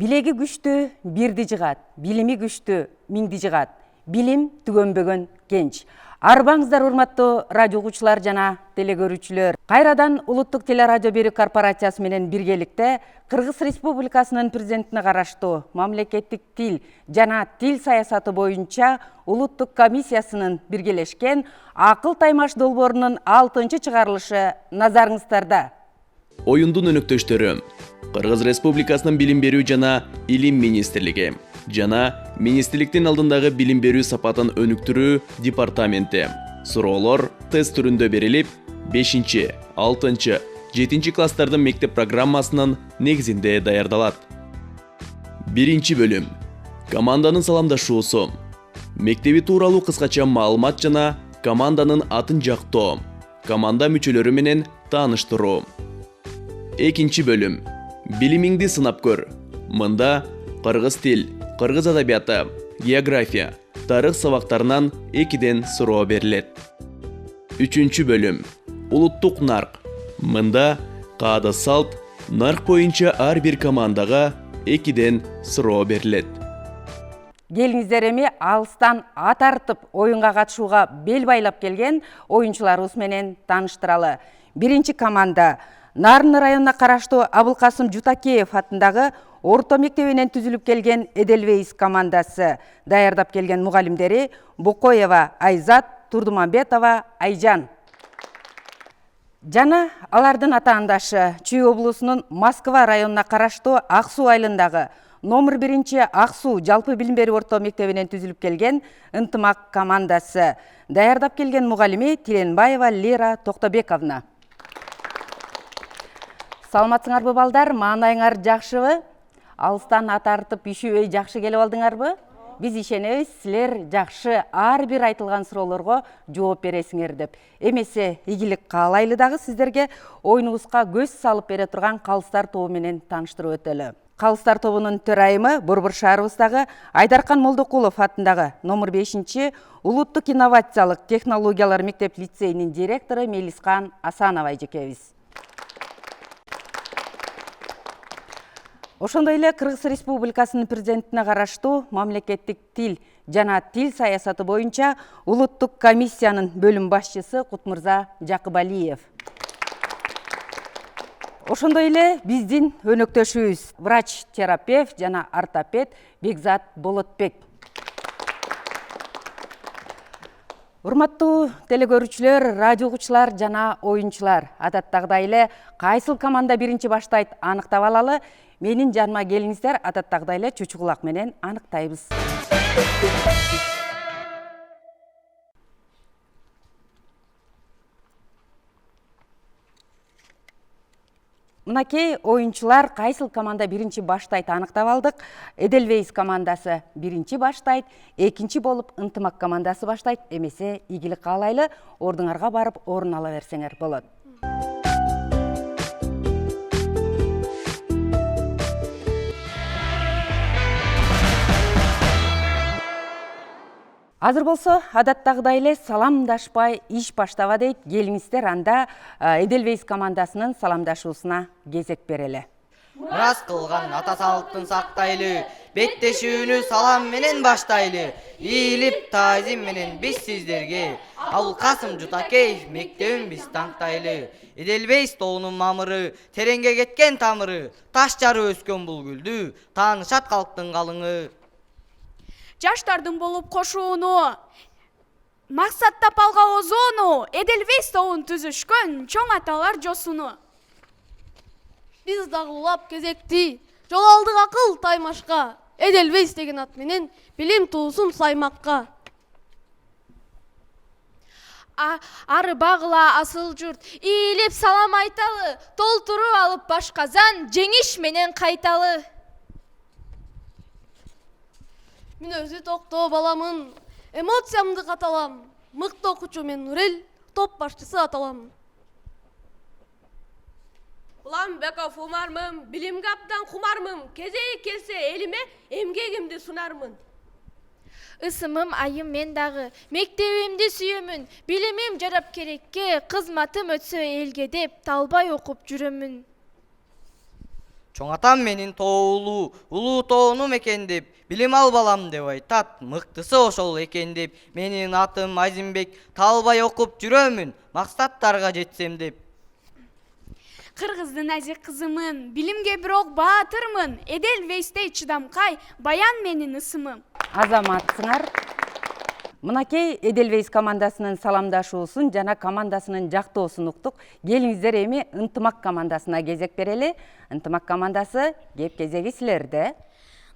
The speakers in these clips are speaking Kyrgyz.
Билеги күчтүү бирди жыгат, билими күчтүү миңди жыгат. Билим түгөнбөгөн генч. Арбаңыздар урматтуу радио угуучулар жана телекөрүүчүлөр. Кайрадан Улуттук телерадио берүү корпорациясы менен биргеликте Кыргыз Республикасынын президентине караштуу мамлекеттик тил жана тил саясаты боюнча Улуттук комиссиясынын биргелешкен акыл таймаш долбоорунун 6-чыгарылышы назарыңыздарда. Оюндун өнөктөштөрү Кыргыз Республикасынын билим берүү жана илим министрлиги жана министрликтин алдындагы билим берүү сапатын өнүктүрүү департаменти суроолор тест түрүндө берилип, 5, 6, 7 класстардын мектеп программасынын негизинде даярдалат. 1 бөлүм. Команданын саламдашуусу. Мектеби тууралуу кыскача маалымат жана команданын атын жактоо. Команда мүчөлөрү менен тааныштыруу. 2 бөлүм. Билимиңди сынап көр. Мында кыргыз тил, кыргыз адабияты, география, тарых сабактарынан 2ден суроо берилет. 3 бөлүм. Улуттук нарк. Мында каада салт, нарк боюнча ар бир командага 2ден суроо берилет. Келиңиздер эми алыстан ат артып оюнга катышууга бел байлап келген оюнчуларыбыз менен тааныштыралы. 1 команда Нарын районуна караштуу Абылкасым Жутакеев атындагы орто мектебинен түзүлүп келген Эделвейс командасы. Даярдап келген мугалимдери Бокоева Айзат, Турдумамбетова Айжан. Жана алардын атаандашы Чүй облусунун Москва районуна караштуу Ак Суу айылындагы номер 1 Ак Суу жалпы билим берүү орто мектебинен түзүлүп келген Ынтымак командасы. Даярдап келген мугалими Тиленбаева Лера Токтобековна. Саламатсыңарбы балдар, маанайыңар жакшыбы? Алыстан ат артып ишүүбөй жакшы келип алдыңарбы? Биз ишенебиз, силер жакшы ар бир айтылган суроолорго жооп бересиңер деп. Эмесе ийгилик каалайлы дагы сиздерге оюнубузга көз салып бере турган калыстар тобу менен тааныштырып өтөлү. Калыстар тобунун төрайымы Борбор шаарыбыздагы Айдаркан Молдокулов атындагы номер 5 Улуттук инновациялык технологиялар мектеп лицейинин директору Мелискан Асанова эжекебиз. Ошондой эле Кыргыз Республикасынын президентине караштуу мамлекеттик тил жана тил саясаты боюнча Улуттук комиссиянын бөлүм башчысы Кутмырза Жакыбалиев. Ошондой эле биздин өнөктөшүбүз врач-терапевт жана ортопед Бекзат Болотбек. Урматтуу телекөрүүчүлөр, радио угуучулар жана оюнчулар, адаттагыдай эле кайсыл команда биринчи баштайт аныктап алалы. Менин жаныма келиңиздер, адаттагыдай эле чучу кулак менен аныктайбыз. Мынакей оюнчулар кайсыл команда биринчи баштайт аныктап алдык. Эделвейс командасы биринчи баштайт, экинчи болуп Ынтымак командасы баштайт. Эмесе ийгилик каалайлы, ордуңарга барып орун ала берсеңер болот. Азыр болсо, адаттагыдай эле саламдашпай иш баштаба дейт. Келиңиздер, анда Эделвейс командасынын саламдашуусуна кезек берели. Мурас кылган ата салттын сактайлы, беттешүүнү салам менен баштайлы. Ийилип таазим менен биз сиздерге Абылкасым Жутакеев мектебин биз таңтайлы. Эделвейс тоонун мамыры, тереңге кеткен тамыры, таш жарып өскөн бул гүлдү, таанышат калктын калыңы. Жаштардын болуп кошууну, максаттап алга озууну, Эделвейс тобун түзүшкөн чоң аталар жосуну. Биз дагы улап кезекти, жол алдык акыл таймашка, Эделвейс деген ат менен билим туусун саймакка. Ары багыла асыл журт, ийилип салам айталы, толтуруп алып баш казан, жеңиш менен кайталы. Мен өзү токтоо баламын, эмоциямды каталам, мыкты окуучу мен Нурел, топ башчысы аталам. Уламбеков Умармын, билимге абдан кумармын, кезеги келсе элиме эмгегимди сунармын. Ысымым айым мен дагы, мектебимди сүйөмүн, билимим жарап керекке, кызматым өтсө элге деп талбай окуп жүрөмүн. Чоң атам менин тоолу, улуу тоону мекендеп, билим ал балам деп айтат. Мыктысы ошол экен деп, менин атым Азимбек, талбай окуп жүрөмүн, максаттарга жетсем деп. Кыргыздын азик кызымын, билимге бирок баатырмын. Эдельвейстей чыдамкай, баян менин ысымым. Азаматсыңар. Мынакей Эдельвейс командасынын саламдашуусун жана командасынын жактоосун уктук. Келиңиздер эми ынтымак командасына кезек берели. Ынтымак командасы кеп кезеги силерде.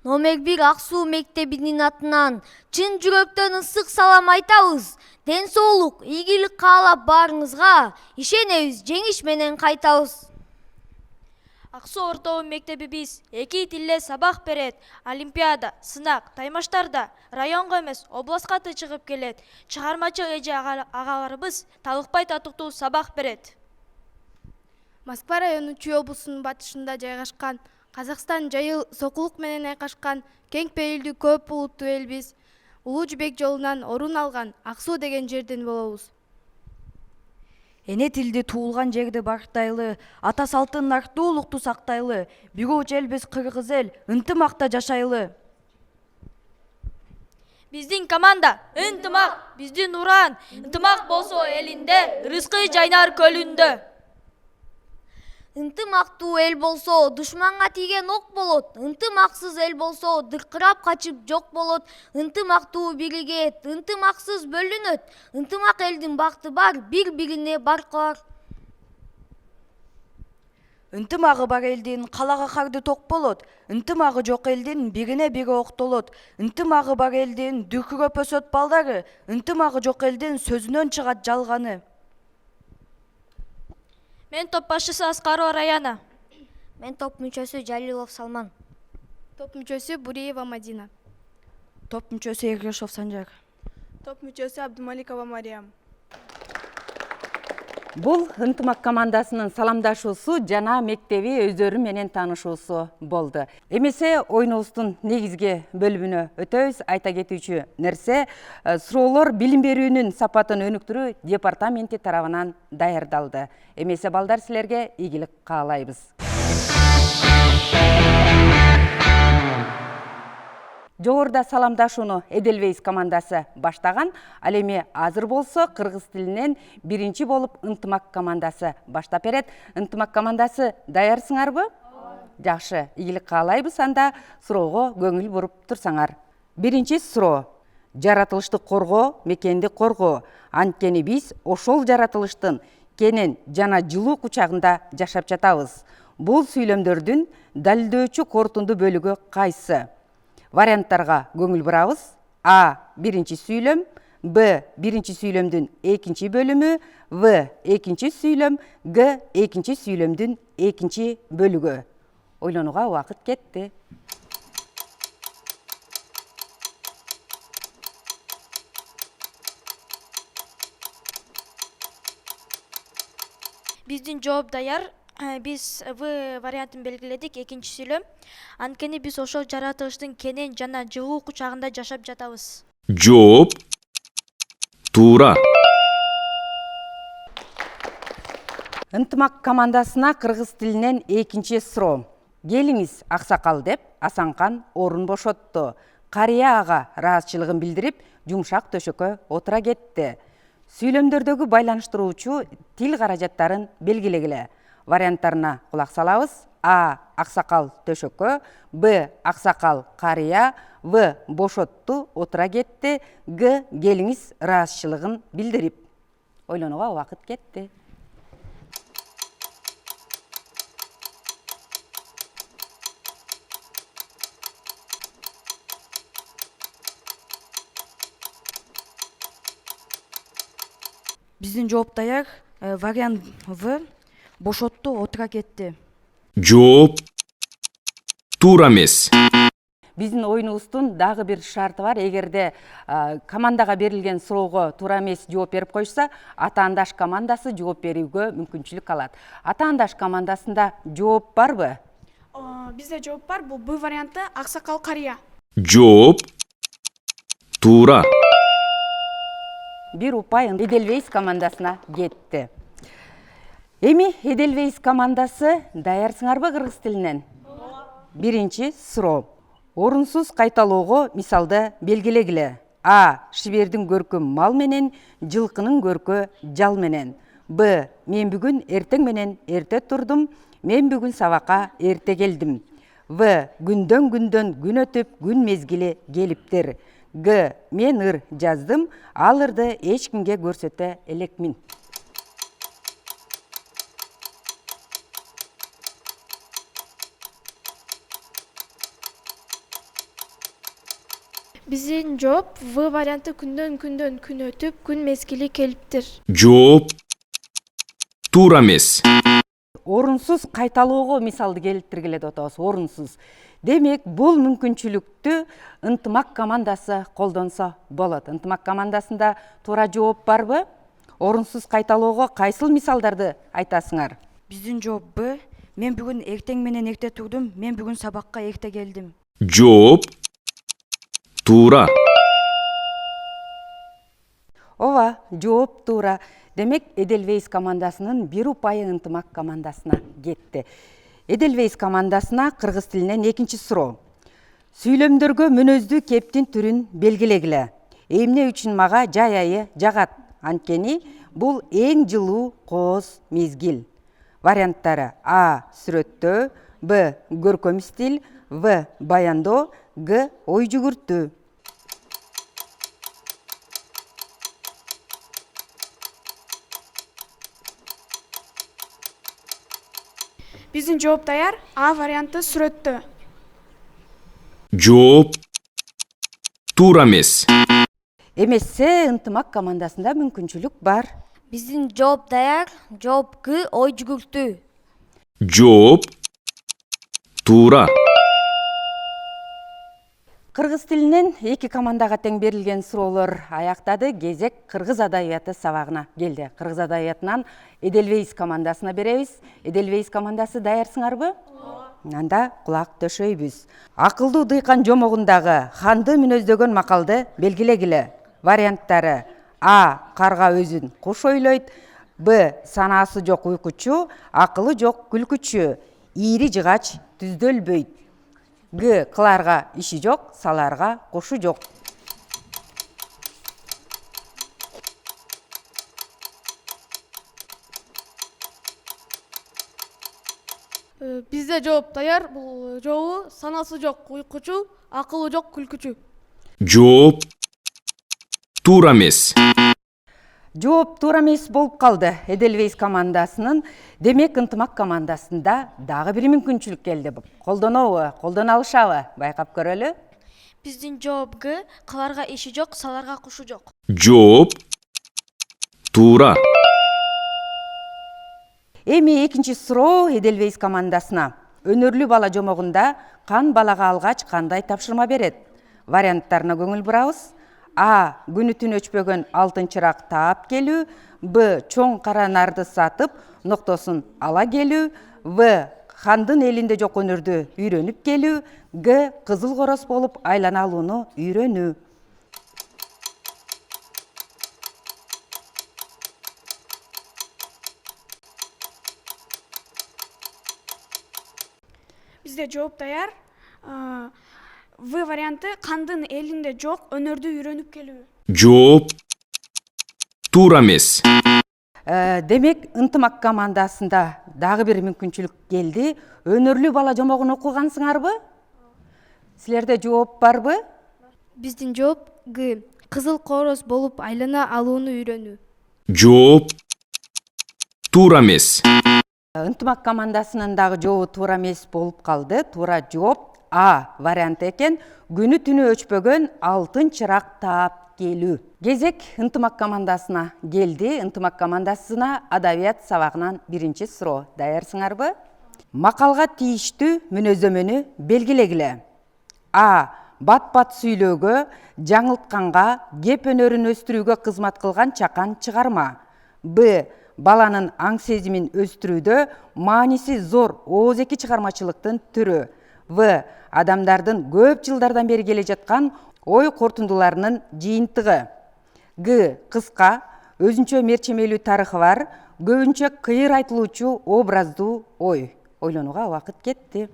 Номер 1 Аксуу мектебинин атынан чын жүрөктөн ысык салам айтабыз. Ден соолук, ийгилик каалап баарыңызга, ишенебиз, жеңиш менен кайтабыз. Аксуу орто мектебибиз 2 тилде сабак берет. Олимпиада, сынак, таймаштарда районго эмес, областка чыгып келет. Чыгармачыл эже агаларыбыз талыкпай татыктуу сабак берет. Москва району Чүй облусунун батышында жайгашкан, Казакстан жайыл сокулук менен айкашкан кең пейилдүү көп улуттуу элбиз. Улуу жибек жолунан орун алган Аксуу деген жерден болобуз. Эне тилди туулган жерди бактайлы, ата салтын артуулукту сактайлы, бирөө элбиз кыргыз эл, ынтымакта жашайлы. Биздин команда ынтымак, биздин уран, ынтымак болсо элинде, рызкы жайнар көлүндө. Ынтымактуу эл болсо душманга тийген ок болот. Ынтымаксыз эл болсо дыркырап качып жок болот. Ынтымактуу биригет, ынтымаксыз бөлүнөт. Ынтымак элдин бакты бар, бири-бирине баркылар. Ынтымагы бар элдин калага карды ток болот. Ынтымагы жок элдин бирине бири октолот. Ынтымагы бар элдин дүркүрөп өсөт балдары. Ынтымагы жок элдин сөзүнөн чыгат жалганы. Мен топ башчысы Аскарова Раяна. Мен топ мүчөсү Жалилов Салман. Топ мүчөсү Буриева Мадина. Топ мүчөсү Ергешов Санжар. Топ мүчөсү Абдумаликова Мариям. Бул ынтымак командасынын саламдашуусу жана мектеби өздөрү менен таанышуусу болду. Эмесе ойунубуздун негизги бөлүмүнө өтөбүз. Айта кетүүчү нерсе, суроолор билим берүүнүн сапатын өнүктүрүү департаменти тарабынан даярдалды. Эмесе балдар, силерге ийгилик каалайбыз. Жогоруда саламдашууну Эдельвейс командасы баштаган, ал эми азыр болсо кыргыз тилинен биринчи болуп ынтымак командасы баштап берет. Ынтымак командасы даярсыңарбы? Жакшы, ийгилик каалайбыз. Анда суроого көңүл буруп турсаңар. Биринчи суроо: жаратылышты коргоо, мекенди коргоо. Анткени биз ошол жаратылыштын кенен жана жылуу кучагында жашап жатабыз. Бул сүйлөмдөрдүн далилдөөчү корутунду бөлүгү кайсы? Варианттарга көңүл бурабыз. А. Биринчи сүйлөм. Б. Биринчи сүйлөмдүн экинчи бөлүмү. В. Экинчи сүйлөм. Г. Экинчи сүйлөмдүн экинчи бөлүгү. Ойлонууга убакыт кетти. Биздин жооп даяр. Биз В вариантын белгиледик, экинчи сүйлөм. Анткени биз ошол жаратылыштын кенен жана жылуу кучагында жашап жатабыз. Жооп туура. Ынтымак командасына кыргыз тилинен экинчи суроо. Келиңиз аксакал деп Асанкан орун бошотту. Карыя ага ыраазычылыгын билдирип, жумшак төшөккө отура кетти. Сүйлөмдөрдөгү байланыштыруучу тил каражаттарын белгилегиле. Варианттарына кулак салабыз. А. Аксакал төшөккө. Б. Аксакал карыя. В. Бошотту, отура кетти. Г. Келиңиз ыраазычылыгын билдирип. Ойлонууга убакыт кетти. Биздин жооп даяр. Вариант В. Бошотту, отура кетти. Жооп туура эмес. Биздин оюнубуздун дагы бир шарты бар. Эгерде командага берилген суроого туура эмес жооп берип койса, атаандаш командасы жооп берүүгө мүмкүнчүлүк алат. Атаандаш командасында жооп барбы? Бизде жооп бар. Бул Б варианты Аксакал карыя. Жооп туура. Бир упай Эдельвейс командасына кетти. Эми Эдельвейс командасы даярсыңарбы кыргыз тилинен? биринчи суроо. Орунсуз кайталоого мисалды белгилегиле. А. Шибердин көркү мал менен, жылкынын көркү жал менен. Б. Мен бүгүн эртең менен эрте турдум, мен бүгүн сабакка эрте келдим. В. Күндөн күн өтүп, күн мезгили келиптир. Г. Мен ыр жаздым, ал ырды эч кимге көрсөтө элекмин. Биздин жооп В варианты күндөн күн өтүп, күн мезгили келиптир. Жооп туура эмес. Орунсуз кайталоого мисалды келтиргиле деп атабыз. Орунсуз. Демек, бул мүмкүнчүлүктү ынтымак командасы колдонсо болот. Ынтымак командасында туура жооп барбы? Орунсуз кайталоого кайсыл мисалдарды айтасыңар? Биздин жооп Б. Мен бүгүн эртең менен эрте турдум, мен бүгүн сабакка эрте келдим. Жооп туура. Ооба, жооп туура. Демек, Эдельвейс командасынын бир упайы ынтымак командасына кетти. Эдельвейс командасына кыргыз тилинен экинчи суроо. Сүйлөмдөргө мүнөздүү кептин түрүн белгилегиле. Эмне үчүн мага жай айы жагат? Анткени бул эң жылуу кооз мезгил. Варианттары: А. Сүрөттөө, Б. Көркөм стиль, В. Баяндоо, Г. Ой жүгүртүү. Биздин жооп даяр. А варианты сүрөттө. Жооп туура эмес. Эмесе, ынтымак командасында мүмкүнчүлүк бар. Биздин жооп даяр. Жооп Г. Ой жүгүртүү. Жооп туура. Кыргыз тилинен эки командага тең берилген суроолор аяктады. Кезек кыргыз адабияты сабагына келди. Кыргыз адабиятынан Эдельвейс командасына беребиз. Эдельвейс командасы даярсыңарбы? Анда кулак төшөйбүз. Акылдуу дыйкан жомогундагы ханды мүнөздөгөн макалды белгилегиле. Варианттары: А. Карга өзүн куш ойлойт, Б. Санаасы жок уйкучу, акылы жок күлкүчү, ийри жыгач түздөлбөйт. Г. Кыларга иши жок, саларга кушу жок. Бизде жооп даяр. Бул жообу санасы жок уйкучу, акылы жок күлкүчү. Жооп туура эмес. Жооп туура эмес болуп калды Эдельвейс командасынын. Демек, ынтымак командасында дагы бир мүмкүнчүлүк келди. Колдонобу, колдоно алышабы? Байкап көрөлү. Биздин жооп Г. Кыларга иши жок, саларга кушу жок. Жооп туура. Эми экинчи суроо Эдельвейс командасына. Өнөрлүү бала жомогунда кан балага алгач кандай тапшырма берет? Варианттарына көңүл бурабыз. А. Күнү түн өчпөгөн алтын чырак таап келүү, Б. Чоң кара нарды сатып, ноктосун ала келүү, В. Хандын элинде жок өнөрдү үйрөнүп келүү, Г. Кызыл короз болуп айлана алууну үйрөнүү. Бизде жооп даяр. В варианты кандын элинде жок өнөрдү үйрөнүп келүү. Жооп туура эмес. Демек, ынтымак командасында дагы бир мүмкүнчүлүк келди. Өнөрлүү бала жомогун окугансыңарбы? Силерде жооп барбы? Биздин жооп Г. Кызыл короз болуп айлана алууну үйрөнүү. Жооп туура эмес. Ынтымак командасынын дагы жообу туура эмес болуп калды. Туура жооп А варианты экен. Күнү түнү өчпөгөн алтын чырак таап келүү. Кезек ынтымак командасына келди. Ынтымак командасына адабият сабагынан биринчи суроо. Даярсыңарбы? Макалга тийиштүү мүнөздөмөнү белгилегиле. А. Бат-бат сүйлөөгө, жаңылтканга, кеп өнөрүн өстүрүүгө кызмат кылган чакан чыгарма. Б. Баланын аң сезимин өстүрүүдө мааниси зор оозеки чыгармачылыктын түрү. В. Адамдардын көп жылдардан бери келе жаткан ой кортундуларынын жыйынтыгы. Г. Кыска, өзүнчө мерчемелүү тарыхы бар, көбүнчө кыйыр айтылуучу образдуу ой. Ойлонууга убакыт кетти.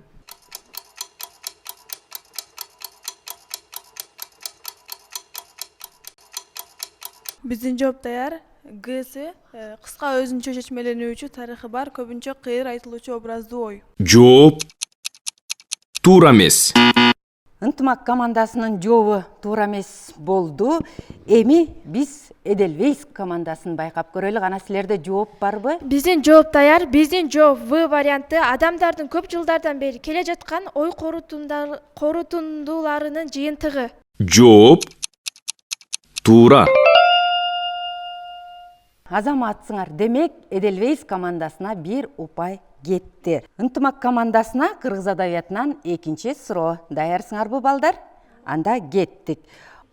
Биздин жооп даяр. Г'си кыска өзүнчө чечмеленүүчү тарыхы бар, көбүнчө кыйыр айтылуучу образдуу ой. Жооп туура эмес. Ынтымак командасынын жообу туура эмес болду. Эми биз Эдельвейс командасын байкап көрөлү. Кана силерде жооп барбы? Биздин жооп даяр. Биздин жооп В варианты адамдардын көп жылдардан бери келе жаткан ой корутундууларынын жыйынтыгы. Жооп туура. Азаматсыңар. Демек, Эдельвейс командасына бир упай кетти. Ынтымак командасына кыргыз адабиятынан экинчи суроо. Даярсыңарбы, балдар? Анда кеттик.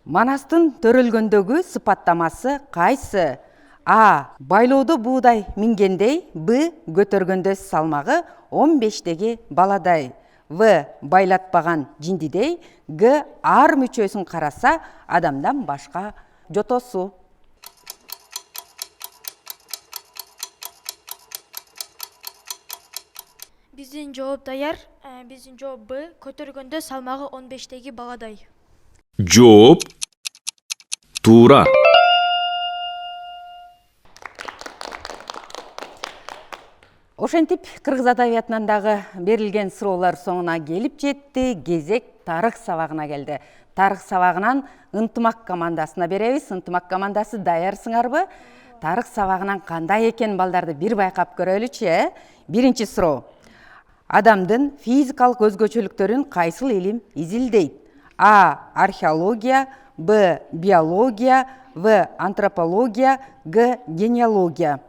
Манастын төрөлгөндөгү сыпаттамасы кайсы? А. Байлоодо буудай мингендей. Б. Көтөргөндө салмагы 15-теги баладай. В. Байлатпаган жиндидей. Г. Ар мүчөсүн караса адамдан башка жотосу. Биздин жооп даяр. Биздин жооп Б. Көтөргөндө салмагы 15-теги баладай. Жооп туура. Ошентип, кыргыз адабиятынан дагы берилген суроолор соңуна келип жетти. Кезек тарых сабагына келди. Тарых сабагынан ынтымак командасына беребиз. Ынтымак командасы даярсыңарбы? Тарых сабагынан кандай экен балдарды бир байкап көрөлүчү. Биринчи суроо. Адамдын физикалык өзгөчөлүктөрүн кайсыл илим изилдейт? А. Археология. Б. Биология. В. Антропология. Г. Генеалогия.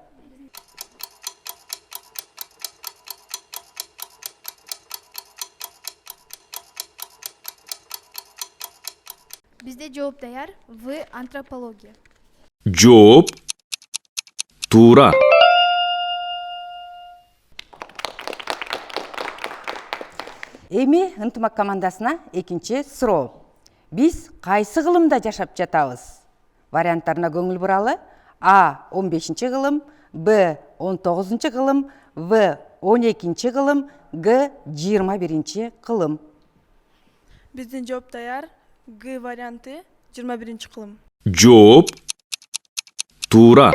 Бизде жооп даяр. В. Антропология. Жооп туура. Эми ынтымак командасына экинчи суроо. Биз кайсы кылымда жашап жатабыз? Варианттарына көңүл буралы. А. 15-чи кылым. Б. 19-чы кылым. В. 12-чи кылым. Г. 21-чи кылым. Биздин жооп даяр. Г варианты 21-чи кылым. Жооп туура.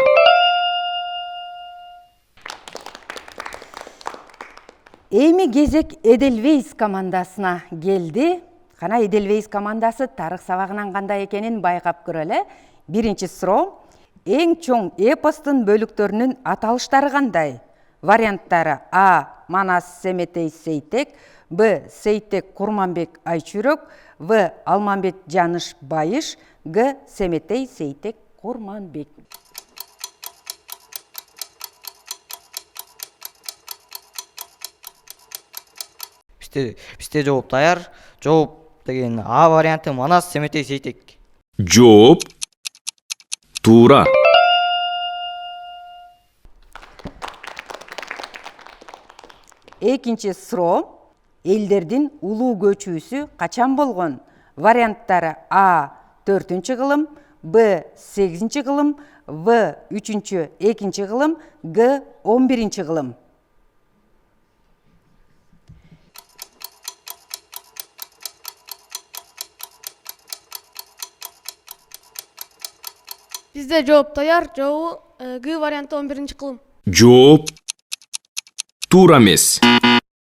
Эми кезек Эдельвейс командасына келди. Кана Эдельвейс командасы тарых сабагынан кандай экенин байкап көрөлү. Биринчи суроо. Эң чоң эпостун бөлүктөрүнүн аталыштары кандай? Варианттары: А. Манас Семетей Сейтек. Б. Сейтек Курманбек Айчүрөк. В. Алмамбет Жаныш Байыш. Г. Семетей Сейтек Курманбек. Бизде жооп даяр. Жооп деген А варианты Манас Семетей Сейтек. Жооп туура. Экинчи суроо. Элдердин улуу көчүүсү качан болгон? Варианттары: А. 4-чү кылым. Б. 8-чи кылым. В. 3-чү 2-чи кылым. Г. 11-чи кылым. Бизде жооп даяр. Жообу Г варианты 11-чи кылым. Жооп туура эмес.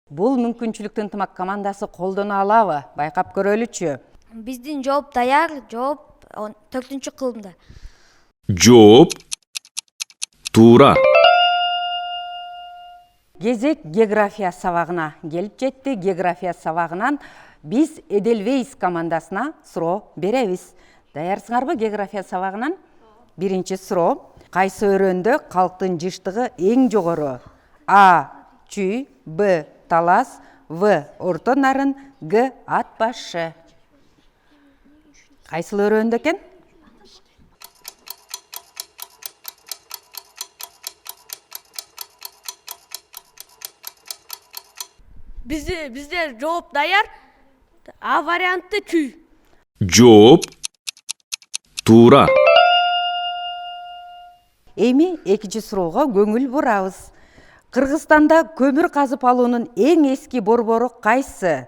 Бул мүмкүнчүлүктү ынтымак командасы колдоно алабы? Байкап көрөлүчү. Биздин жооп даяр. Жооп 4-чү кылымда. Жооп туура. Кезек география сабагына келип жетти. География сабагынан биз Эдельвейс командасына суроо беребиз. Даярсыңарбы география сабагынан? Биринчи суроо. Кайсы өрөөндө калктын жыштыгы эң жогору? А. Чүй. Б. Талас. В. Орто нарын. Г. Ат башы. Кайсыл өрөөндө экен? Бизде жооп даяр. А варианты Чүй. Жооп туура. Эми экинчи суроого көңүл бурабыз. Кыргызстанда көмүр казып алуунун эң эски борбору кайсы?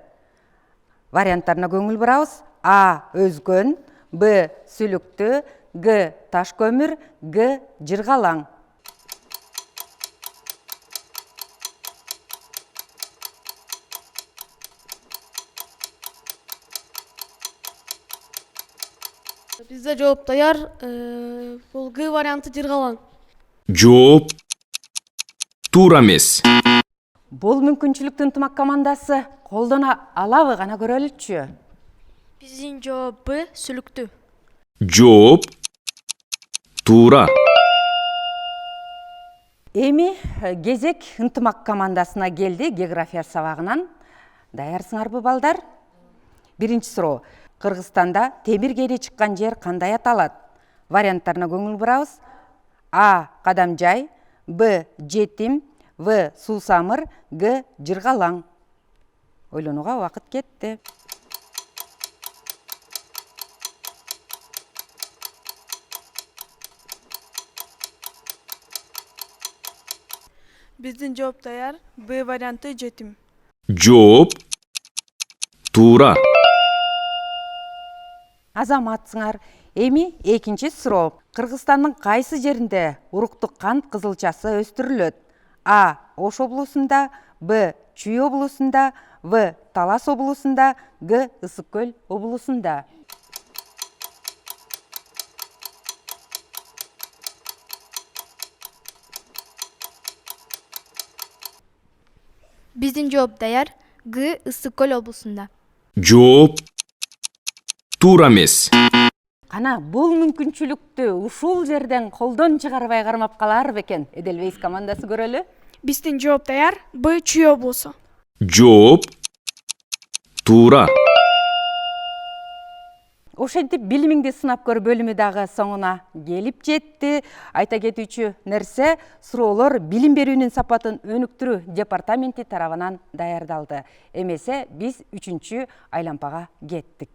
Варианттарына көңүл бурабыз. А. Өзгөн. Б. Сүлүктүү. Г таш көмүр, Г жыргалаң. Бизде жооп даяр. Бул Г варианты жыргалаң. Жооп туура эмес. Бул мүмкүнчүлүктү ынтымак командасы колдоно алабы, гана көрөлүчү. Биздин жооп Б сүлүктүү. Жооп туура. Эми кезек ынтымак командасына келди география сабагынан. Даярсыңарбы балдар? Биринчи суроо. Кыргызстанда темир кээде чыккан жер кандай аталат? Варианттарына көңүл бурабыз. А. Кадамжай, Б. Жетим, В. Суусамыр, Г. Жыргалаң. Ойлонууга убакыт кетти. Биздин жооп даяр. Б варианты жетим. Жооп туура. Азаматсыңар. Эми экинчи суроо. Кыргызстандын кайсы жеринде уруктук кант кызылчасы өстүрүлөт? А. Ош облусунда, Б. Чүй облусунда, В. Талас облусунда, Г. Ысык көл облусунда. Биздин жооп даяр. Г Ысык көл облусунда. Жооп туура эмес. Кана бул мүмкүнчүлүктү ушул жерден колдон чыгарбай кармап калар бекен. Эдельвейс командасы көрөлү. Биздин жооп даяр. Б Чүй облусу. Жооп туура. Ошентип билимиңди сынап көр бөлүмү дагы соңуна келип жетти. Айта кетүүчү нерсе, суроолор билим берүүнүн сапатын өнүктүрүү департаменти тарабынан даярдалды. Эмесе биз 3-чү айлампага кеттик.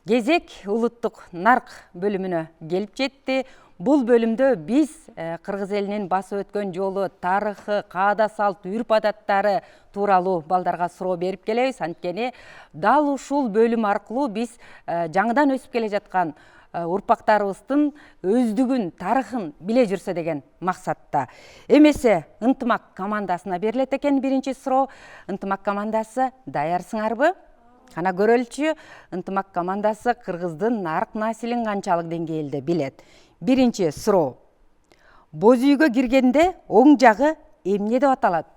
Кезек улуттук нарк бөлүмүнө келип жетти. Бул бөлүмдө биз кыргыз элинин басып өткөн жолу, тарыхы, каада салт, үрп адаттары тууралуу балдарга суроо берип келебиз. Анткени дал ушул бөлүм аркылуу биз жаңыдан өсүп келе жаткан урпактарыбыздын өздүгүн, тарыхын биле жүрсө деген максатта. Эмесе ынтымак командасына берилет экен биринчи суроо. Ынтымак командасы даярсыңарбы? Кана көрөлчү, ынтымак командасы кыргыздын нарк насилин канчалык деңгээлде билет. Биринчи суроо. Боз үйгө киргенде оң жагы эмне деп аталат?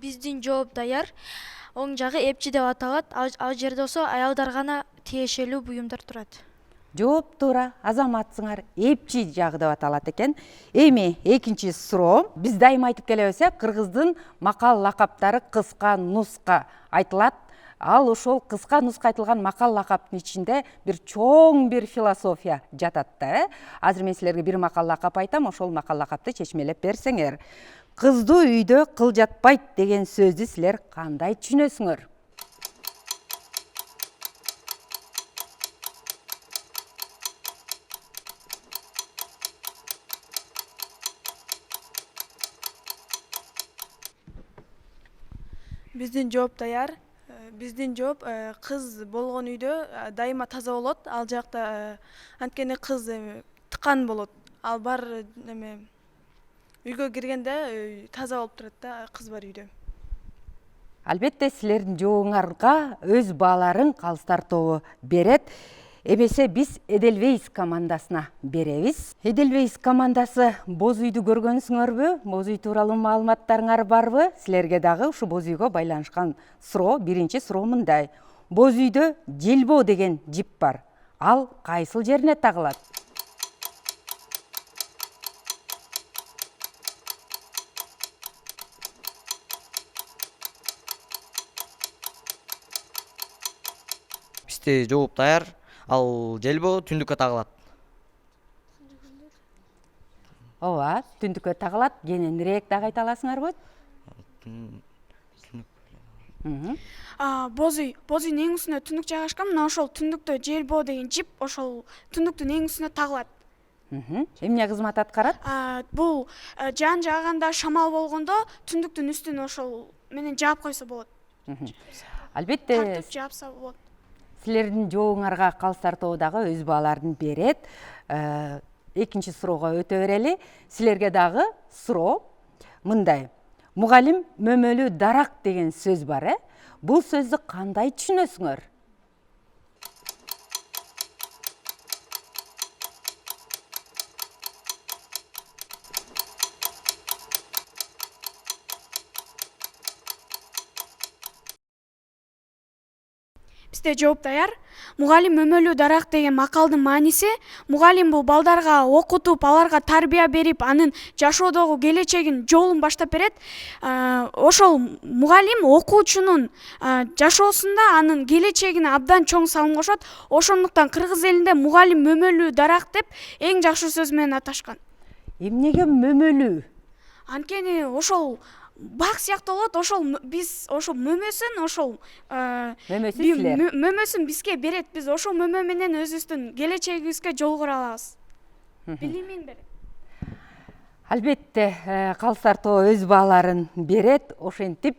Биздин жооп даяр. Оң жагы эпчи деп аталат. Ал жерде болсо аялдар гана тиешелүү буюмдар турат. Жооп туура. Азаматсыңар. Эпчи жагы деп аталат экен. Эми экинчи суроо. Биз дайыма айтып келебиз, кыргыздын макал лакаптары кыска нуска айтылат. Ал ошол кыска нуска айтылган макал лакаптын ичинде бир чоң бир философия жатат да. Азыр мен силерге бир макал лакап айтам, ошол макал лакапты чечмелеп берсеңер. Кызды үйдө кыл жатпайт деген сөздү силер кандай түшүнөсүңөр? Биздин жооп даяр. Биздин жооп кыз болгон үйдө дайыма таза болот. Ал жакта анткени кыз тыкан болот. Ал бар үйгө киргенде таза болуп турат да, кыз бар үйдө. Албетте силердин жообуңарга өз бааларын калыстар тобу берет. Эмесе биз Эдельвейс командасына беребиз. Эдельвейс командасы боз үйдү көргөнсүңөрбү? Боз үй тууралуу маалыматтарыңар барбы? Силерге дагы ушу боз үйгө байланышкан суроо, биринчи суроо мындай. Боз үйдө желбоо деген жип бар. Ал кайсыл жерине тагылат? Бизде жооп даяр. Ал желбоо түндүккө тагылат. Ооба, түндүккө тагылат. Кененирээк дагы айта аласыңарбы? Боз үйдүн эң үстүнө түндүк жайгашкан. Мына ошол түндүктө жер боо деген жип ошол түндүктүн эң үстүнө тагылат. Эмне кызмат аткарат? Бул жаан жааганда, шамал болгондо түндүктүн үстүн ошол менен жаап койсо болот. Албетте, Тартып жаапса болот. силердин жообуңарга Калыстар тобу дагы өз бааларын берет. Экинчи суроого өтө берели. Силерге дагы суроо мындай. Мугалим мөмөлүү дарак деген сөз бар, Бул сөздү кандай түшүнөсүңөр? Бизде жооп даяр. Мугалим мөмөлүү дарак деген макалдын мааниси мугалим бул балдарга окутуп, аларга тарбия берип, анын жашоодогу келечегин, жолун баштап берет. Ошол мугалим окуучунун жашоосунда анын келечегине абдан чоң салым кошот. Ошондуктан кыргыз элинде мугалим мөмөлүү дарак деп эң жакшы сөз менен аташкан. Эмнеге мөмөлүү? Анткени ошол бак сыяктуу болот. Ошол биз ошол мөмөсүн мөмөсүн бизге берет. Биз ошол мөмө менен өзүбүздүн келечегибизге жол кура алабыз. Билимин берет. Албетте, Калыстар тобу өз бааларын берет. Ошентип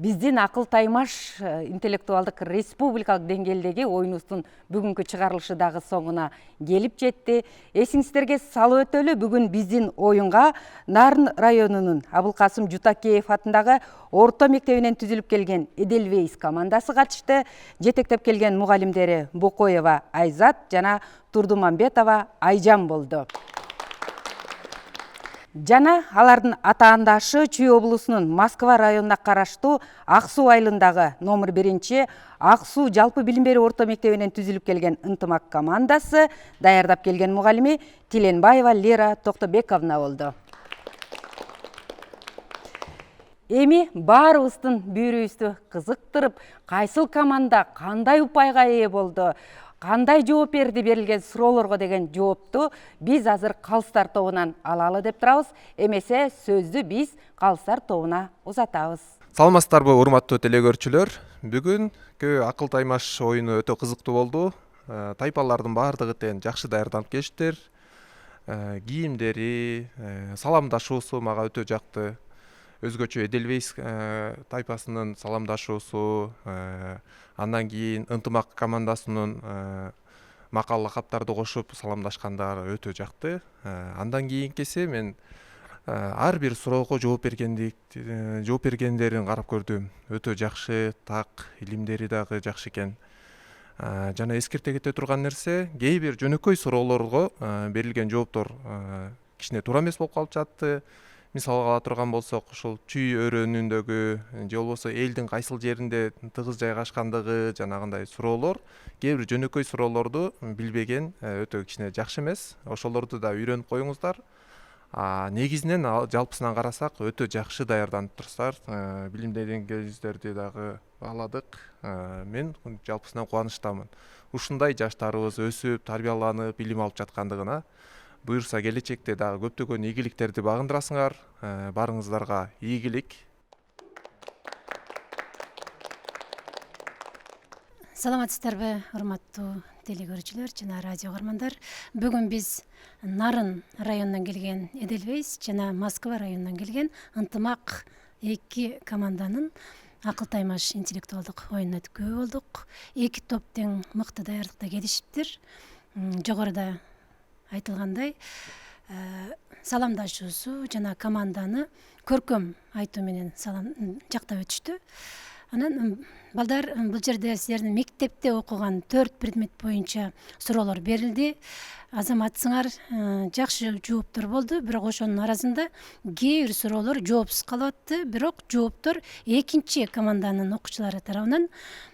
биздин акыл таймаш интеллектуалдык республикалык деңгээлдеги оюнубуздун бүгүнкү чыгарылышы дагы соңуна келип жетти. Эсиңиздерге салып өтөлү, бүгүн биздин оюнга Нарын районунун Абылкасым Жутакеев атындагы орто мектебинен түзүлүп келген Эдельвейс командасы катышты. Жетектеп келген мугалимдери Бокоева Айзат жана Турдумамбетова Айжан болду. Жана алардын атаандашы Чүй облусунун Москва районуна караштуу Ак Суу айылындагы номер 1 Ак Суу жалпы билим берүү орто мектебинен түзүлүп келген ынтымак командасы даярдап келген мугалими Тиленбаева Лера Токтобековна болду. Эми баарыбыздын бүйрүбүздү кызыктырып, кайсыл команда кандай упайга ээ болду, кандай жооп берди берилген суроолорго деген жоопту биз азыр Калыстар тобунан алалы деп турабыз. Эмесе сөздү биз Калыстар тобуна узатабыз. Саламатсыздарбы, урматтуу телекөрүүчүлөр. Бүгүнкү акыл таймаш оюну өтө кызыктуу болду. Тайпалардын баардыгы тең жакшы даярданып келиштир. Кийимдери, саламдашуусу мага өтө жакты. Өзгөчө Эдельвейс тайпасынын саламдашуусу, андан кийин ынтымак командасынын макал лакаптарды кошуп саламдашкандары өтө жакты. Андан кийинкиси мен ар бир суроого жооп бергендерин карап көрдүм. Өтө жакшы, так, илимдери дагы жакшы экен. Жана эскерте кете турган нерсе, кээ бир жөнөкөй суроолорго берилген жооптор кичине туура эмес болуп калып жатты. Мисалга ала турган болсок, ушул Чүй өрөөнүндөгү же болбосо элдин кайсыл жеринде тыгыз жайгашкандыгы жанагындай суроолор, кээ бир жөнөкөй суроолорду билбеген өтө кичине жакшы эмес. Ошолорду да үйрөнүп коюңуздар. Негизинен жалпысынан карасак өтө жакшы даярданып турсуздар. Билим деңгээлиңиздерди дагы бааладык. Мен жалпысынан кубанычтамын. Ушундай жаштарыбыз өсүп, тарбияланып, билим алып жаткандыгына. Буюрса келечекте дагы көптөгөн ийгиликтерди багындырасыңар. Барыңыздарга ийгилик. Саламатсыздарбы, урматтуу телекөрүүчүлөр жана радио каармандар. Бүгүн биз Нарын районунан келген Эдельвейс жана Москва районунан келген ынтымак эки команданын акыл таймаш интеллектуалдык оюнун өткөрүү болдук. Эки топ тең мыкты даярдыкта келишиптир. Жогоруда айтылгандай, саламдашуусу жана команданы көркөм айтуу менен жактап өтүштү. Анан балдар, бул жерде силердин мектепте окуган 4 предмет боюнча суроолор берилди. Азаматсыңар жакшы жооптор болду, бирок ошонун арасында кээ бир суроолор жоопсуз калып атты. Бирок жооптор экинчи команданын окуучулары тарабынан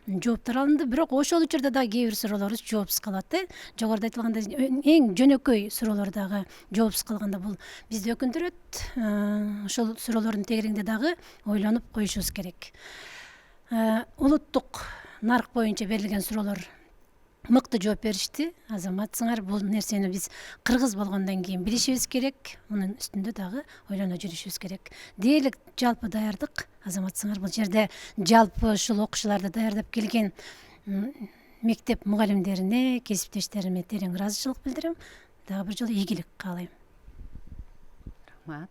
жооптор алынды. Бирок ошол учурда да кээ бир суроолорубуз жоопсуз калып атты. Жогоруда айтылгандай эң жөнөкөй суроолор дагы жоопсуз калганда бул бизди өкүндүрөт. Ошол суроолордун тегерегинде дагы ойлонуп коюшубуз керек. Улуттук нарк боюнча берилген суроолор мыкты жооп беришти. Азаматсыңар, бул нерсени биз кыргыз болгондон кийин билишибиз керек. Мунун үстүндө дагы ойлоно жүрүшүбүз керек. Дээрлик жалпы даярдык азаматсыңар. Бул жерде жалпы ушул окуучуларды даярдап келген мектеп мугалимдерине, кесиптештериме терең ыраазычылык билдирем. Дагы бир жолу ийгилик каалайм. Рахмат.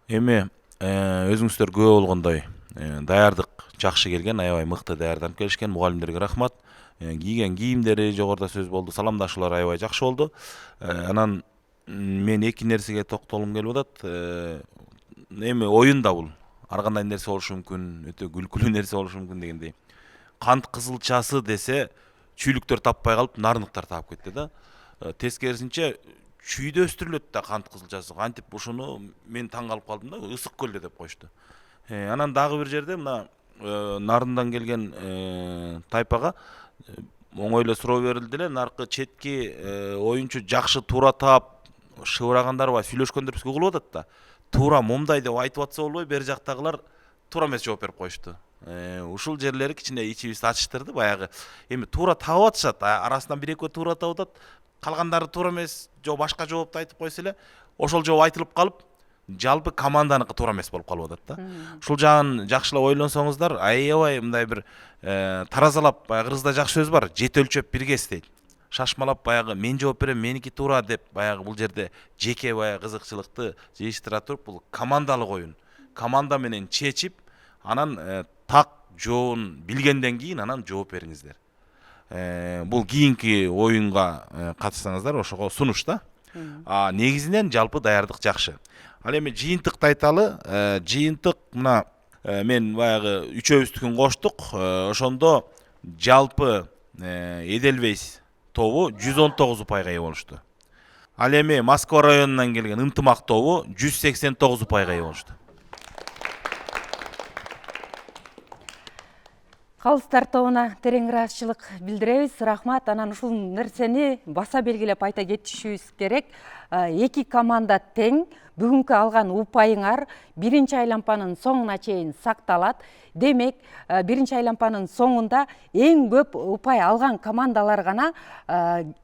Эми өзүңүздөр күбө болгондой даярдык жакшы келген, аябай мыкты даярданып келишкен. Мугалимдерге рахмат. Кийген кийимдери жогоруда сөз болду, саламдашуулар аябай жакшы болду. Анан мен эки нерсеге токтолгум келип атат. Эми оюн да бул ар кандай нерсе болушу мүмкүн, өтө күлкүлүү нерсе болушу мүмкүн дегендей. Кант кызылчасы десе, чүйлүктөр таппай калып, нарындыктар таап кетти да. Тескерисинче чүйдө өстүрүлөт да кант кызылчасы. Кантип ушуну мен таң калып калдым да, ысык көлдө деп коюшту. Анан дагы бир жерде мына нарындан келген тайпага оңой эле суроо берилди эле, наркы четки оюнчу жакшы туура таап шыбырагандар бар, сүйлөшкөндөр бизге угулуп атат да. Туура момдай деп айтып атса болбой, бери жактагылар туура эмес жооп берип коюшту. Ушул жерлери кичине ичибизди ачыштырды. Баягы эми туура таап атышат, арасынан бир экөө туура таап атат, калгандары туура эмес, же башка жоопту айтып койсо эле, ошол жооп айтылып калып, жалпы команданыкы туура эмес болуп калып атат да. Ушул жагын жакшылап ойлонсоңуздар, аябай мындай бир таразалап, баягы кыргызда жакшы сөз бар, жет өлчөп бир кес дейт. Шашмалап баягы мен жооп берем, меники туура деп, баягы бул жерде жеке баягы кызыкчылыкты жыйыштыра туруп, бул командалык оюн. Команда менен чечип, анан так жообун билгенден кийин анан жооп бериңиздер. Бул кийинки оюнга катышсаңыздар, ошого сунуш да. Негизинен жалпы даярдык жакшы. Ал эми жыйынтыкты айталы. Жыйынтык мына мен баягы үчөөбүздүкүн коштук. Ошондо жалпы Эделвейс тобу 119 упайга ээ болушту. Ал эми Москва районунан келген Ынтымак тобу 189 упайга ээ болушту. Калыстар тобуна терең ыраазычылык билдиребиз. Рахмат. Анан ушул нерсени баса белгилеп айта кетишибиз керек. Эки команда тең. Бүгүнкү алган упайыңар биринчи айлампанын соңуна чейин сакталат. Демек, биринчи айлампанын соңунда эң көп упай алган командалар гана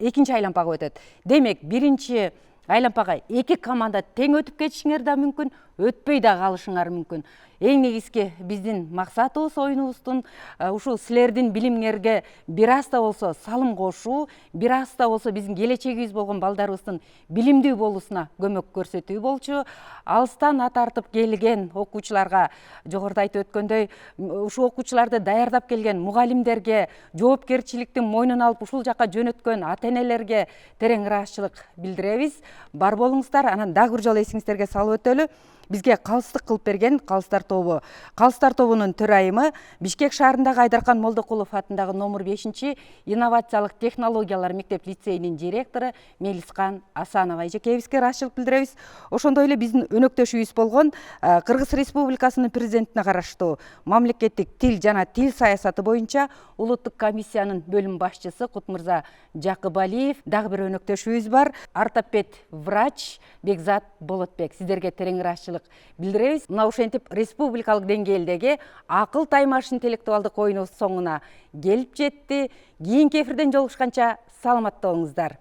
экинчи айлампага өтөт. Демек, биринчи айлампага эки команда тең өтүп кетишиңер да мүмкүн, өтпөй да калышыңар мүмкүн. Эң негизги биздин максатыбыз оюнубуздун ушул силердин билимиңерге бир аз да болсо салым кошуу, бир аз да болсо биздин келечегибиз болгон балдарыбыздын билимдүү болуусуна көмөк көрсөтүү болчу. Алыстан ат тартып келген окуучуларга, жогоруда айтып өткөндөй, ушул окуучуларды даярдап келген мугалимдерге, жоопкерчиликтин мойнуна алып ушул жакка жөнөткөн ата-энелерге терең ыраазычылык билдиребиз. Бар болуңуздар. Анан дагы бир жолу эсиңиздерге салып өтөлү. Бизге калыстык кылып берген Калыстар тобу. Калыстар тобунун төрайымы Бишкек шаарындагы Айдаркан Молдокулов атындагы номер 5 инновациялык технологиялар мектеп лицейинин директору Мелискан Асанова. Эжекебизге ыраазычылык билдиребиз. Ошондой эле биздин өнөктөшүбүз болгон Кыргыз Республикасынын президентине караштуу мамлекеттик тил жана тил саясаты боюнча улуттук комиссиянын бөлүм башчысы Кутмырза Жакыбалиев. Дагы бир өнөктөшүбүз бар. Ортопед врач Бекзат Болотбек. Сиздерге терең ыраазычылык билдиребиз. Мына ушентип республикалык деңгээлдеги акыл таймаш интеллектуалдык оюнубуз соңуна келип жетти. Кийинки эфирден жолугушканча саламатта болуңуздар.